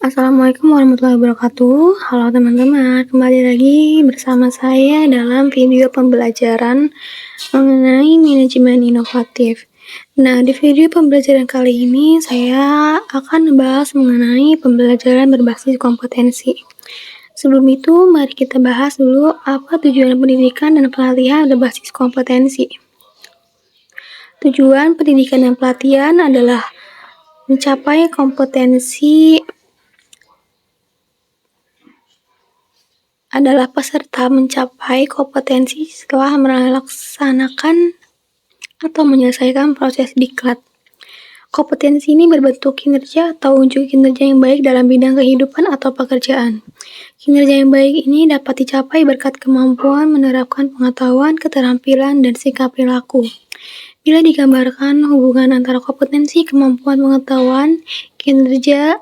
Assalamualaikum warahmatullahi wabarakatuh. Halo teman-teman, kembali lagi bersama saya dalam video pembelajaran mengenai manajemen inovatif. Nah, di video pembelajaran kali ini saya akan membahas mengenai pembelajaran berbasis kompetensi. Sebelum itu, mari kita bahas dulu apa tujuan pendidikan dan pelatihan berbasis kompetensi. Tujuan pendidikan dan pelatihan adalah mencapai kompetensi adalah peserta mencapai kompetensi setelah melaksanakan atau menyelesaikan proses diklat. Kompetensi ini berbentuk kinerja atau wujud kinerja yang baik dalam bidang kehidupan atau pekerjaan. Kinerja yang baik ini dapat dicapai berkat kemampuan menerapkan pengetahuan, keterampilan, dan sikap perilaku. Bila digambarkan hubungan antara kompetensi, kemampuan, pengetahuan, kinerja,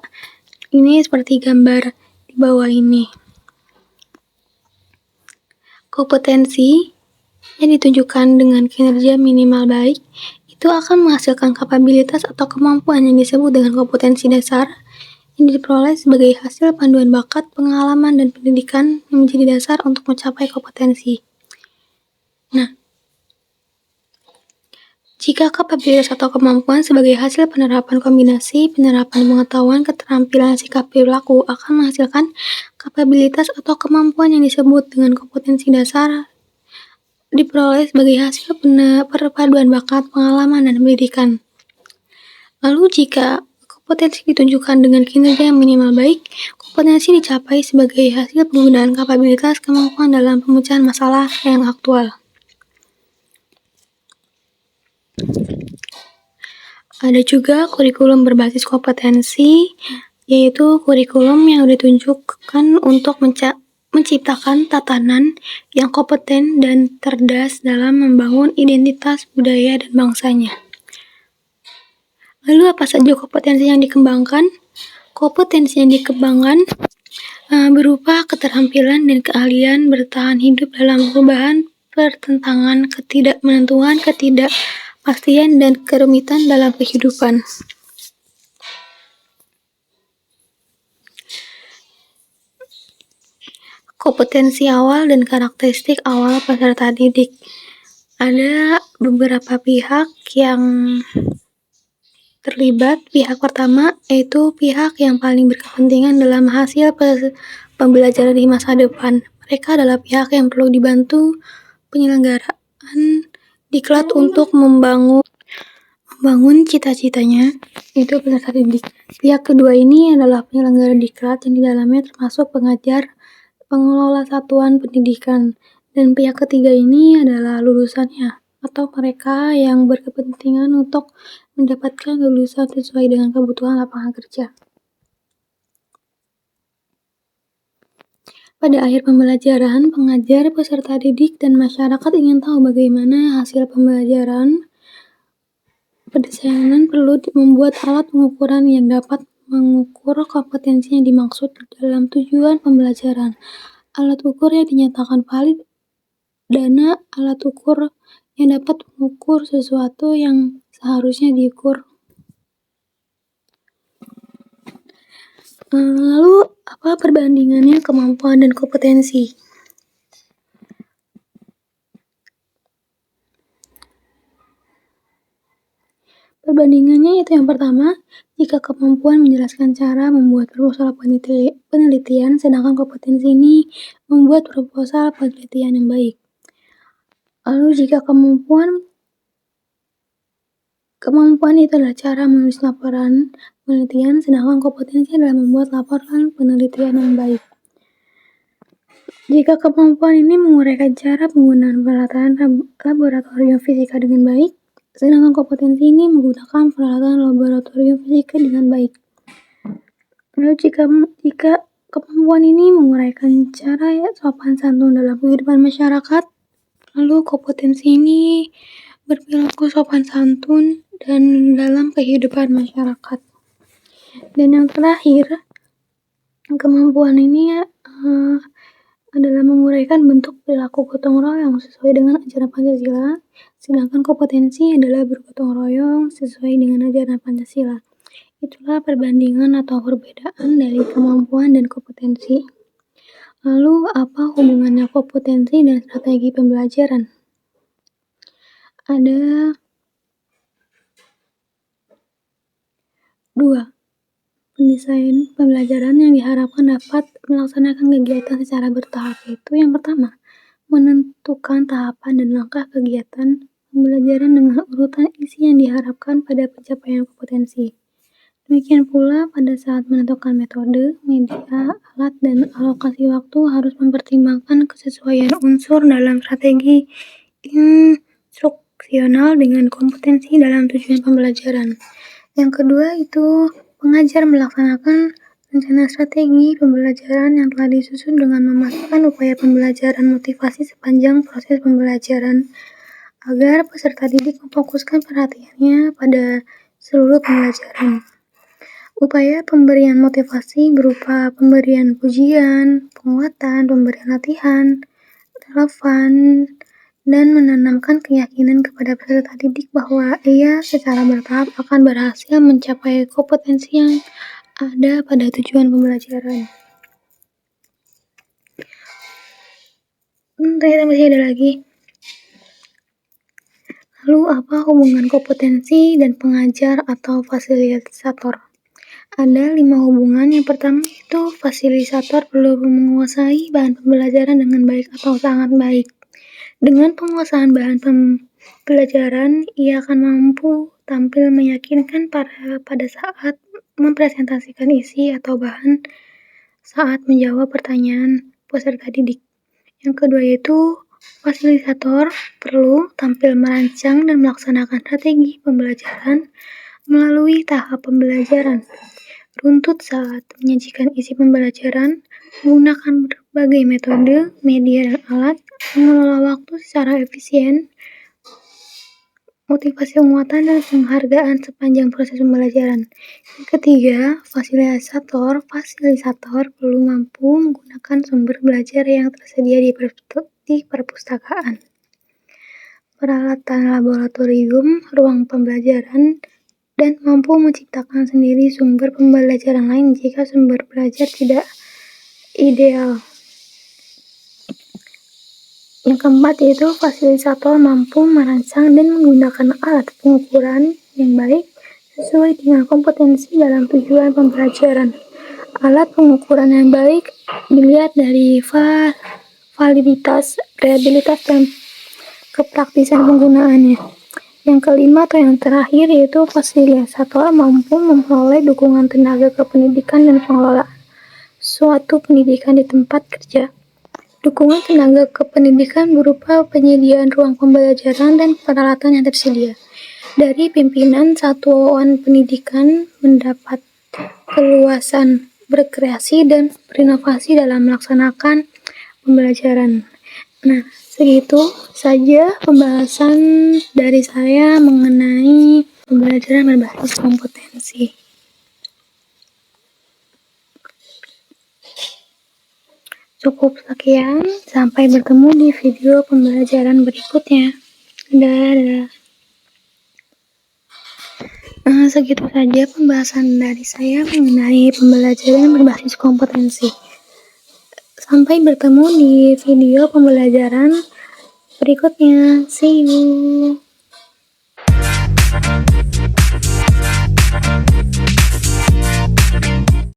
ini seperti gambar di bawah ini. Kompetensi yang ditunjukkan dengan kinerja minimal baik itu akan menghasilkan kapabilitas atau kemampuan yang disebut dengan kompetensi dasar yang diperoleh sebagai hasil panduan bakat, pengalaman, dan pendidikan yang menjadi dasar untuk mencapai kompetensi. Nah, jika kapabilitas atau kemampuan sebagai hasil penerapan kombinasi, penerapan pengetahuan, keterampilan, sikap perilaku akan menghasilkan kapabilitas atau kemampuan yang disebut dengan kompetensi dasar diperoleh sebagai hasil perpaduan bakat, pengalaman, dan pendidikan. Lalu jika kompetensi ditunjukkan dengan kinerja yang minimal baik, kompetensi dicapai sebagai hasil penggunaan kapabilitas kemampuan dalam pemecahan masalah yang aktual. Ada juga kurikulum berbasis kompetensi, yaitu kurikulum yang ditunjukkan untuk menciptakan tatanan yang kompeten dan cerdas dalam membangun identitas budaya dan bangsanya. Lalu apa saja kompetensi yang dikembangkan? Kompetensi yang dikembangkan berupa keterampilan dan keahlian bertahan hidup dalam perubahan, pertentangan, ketidakmenentuan, ketidakpastian, dan kerumitan dalam kehidupan. Kompetensi awal dan karakteristik awal peserta didik. Ada beberapa pihak yang terlibat. Pihak pertama yaitu pihak yang paling berkepentingan dalam hasil pembelajaran di masa depan. Mereka adalah pihak yang perlu dibantu penyelenggaraan diklat untuk membangun cita-citanya, itu peserta didik. Pihak kedua ini adalah penyelenggara diklat yang di dalamnya termasuk pengajar, pengelola satuan pendidikan, dan pihak ketiga ini adalah lulusannya atau mereka yang berkepentingan untuk mendapatkan lulusan sesuai dengan kebutuhan lapangan kerja. Pada akhir pembelajaran, pengajar, peserta didik, dan masyarakat ingin tahu bagaimana hasil pembelajaran. Pendesainan perlu membuat alat pengukuran yang dapat mengukur kompetensi yang dimaksud dalam tujuan pembelajaran. Alat ukur yang dinyatakan valid dana alat ukur yang dapat mengukur sesuatu yang seharusnya diukur. Lalu apa perbandingannya kemampuan dan kompetensi? Perbandingannya yaitu yang pertama, jika kemampuan menjelaskan cara membuat proposal penelitian, sedangkan kompetensi ini membuat proposal penelitian yang baik. Lalu jika kemampuan itu adalah cara menulis laporan penelitian, sedangkan kompetensi adalah membuat laporan penelitian yang baik. Jika kemampuan ini menguraikan cara penggunaan peralatan laboratorium fisika dengan baik, sedangkan kompetensi ini menggunakan peralatan laboratorium fisika dengan baik. Lalu jika kemampuan ini menguraikan cara sopan santun dalam kehidupan masyarakat, lalu kompetensi ini berperilaku sopan santun dan dalam kehidupan masyarakat. Dan yang terakhir, kemampuan ini adalah menguraikan bentuk perilaku gotong royong sesuai dengan ajaran Pancasila, sedangkan kompetensi adalah bergotong royong sesuai dengan ajaran Pancasila. Itulah perbandingan atau perbedaan dari kemampuan dan kompetensi. Lalu, apa hubungannya kompetensi dan strategi pembelajaran? Ada 2. Pendesain pembelajaran yang diharapkan dapat melaksanakan kegiatan secara bertahap, yaitu yang pertama, menentukan tahapan dan langkah kegiatan pembelajaran dengan urutan isi yang diharapkan pada pencapaian kompetensi. Demikian pula pada saat menentukan metode, media, alat, dan alokasi waktu harus mempertimbangkan kesesuaian unsur dalam strategi instruksional dengan kompetensi dalam tujuan pembelajaran. Yang kedua itu pengajar melaksanakan rencana strategi pembelajaran yang telah disusun dengan memastikan upaya pembelajaran motivasi sepanjang proses pembelajaran agar peserta didik memfokuskan perhatiannya pada seluruh pembelajaran. Upaya pemberian motivasi berupa pemberian pujian, penguatan, pemberian latihan, relevan, dan menanamkan keyakinan kepada peserta didik bahwa ia secara bertahap akan berhasil mencapai kompetensi yang ada pada tujuan pembelajaran. Ternyata masih ada lagi. Lalu apa hubungan kompetensi dan pengajar atau fasilitator? Ada 5 hubungan. Yang pertama itu fasilitator perlu menguasai bahan pembelajaran dengan baik atau sangat baik. Dengan penguasaan bahan pembelajaran, ia akan mampu tampil meyakinkan pada saat mempresentasikan isi atau bahan saat menjawab pertanyaan peserta didik. Yang kedua yaitu fasilitator perlu tampil merancang dan melaksanakan strategi pembelajaran melalui tahap pembelajaran runtut saat menyajikan isi pembelajaran, menggunakan berbagai metode, media, dan alat, mengelola waktu secara efisien, motivasi penguatan, dan penghargaan sepanjang proses pembelajaran. Yang ketiga, fasilitator perlu mampu menggunakan sumber belajar yang tersedia di perpustakaan, peralatan laboratorium, ruang pembelajaran, dan mampu menciptakan sendiri sumber pembelajaran lain jika sumber belajar tidak ideal. Yang keempat yaitu fasilitator mampu merancang dan menggunakan alat pengukuran yang baik sesuai dengan kompetensi dalam tujuan pembelajaran. Alat pengukuran yang baik dilihat dari validitas, reliabilitas, dan kepraktisan penggunaannya. Yang kelima atau yang terakhir yaitu fasilitator mampu memperoleh dukungan tenaga kependidikan dan pengelolaan suatu pendidikan di tempat kerja. Dukungan tenaga kependidikan berupa penyediaan ruang pembelajaran dan peralatan yang tersedia. Dari pimpinan satuan pendidikan mendapat keluasan berkreasi dan berinovasi dalam melaksanakan pembelajaran. Nah, segitu saja pembahasan dari saya mengenai pembelajaran berbasis kompetensi. Cukup sekian, sampai bertemu di video pembelajaran berikutnya. Dadah. Segitu saja pembahasan dari saya mengenai pembelajaran berbasis kompetensi. Sampai bertemu di video pembelajaran berikutnya. See you.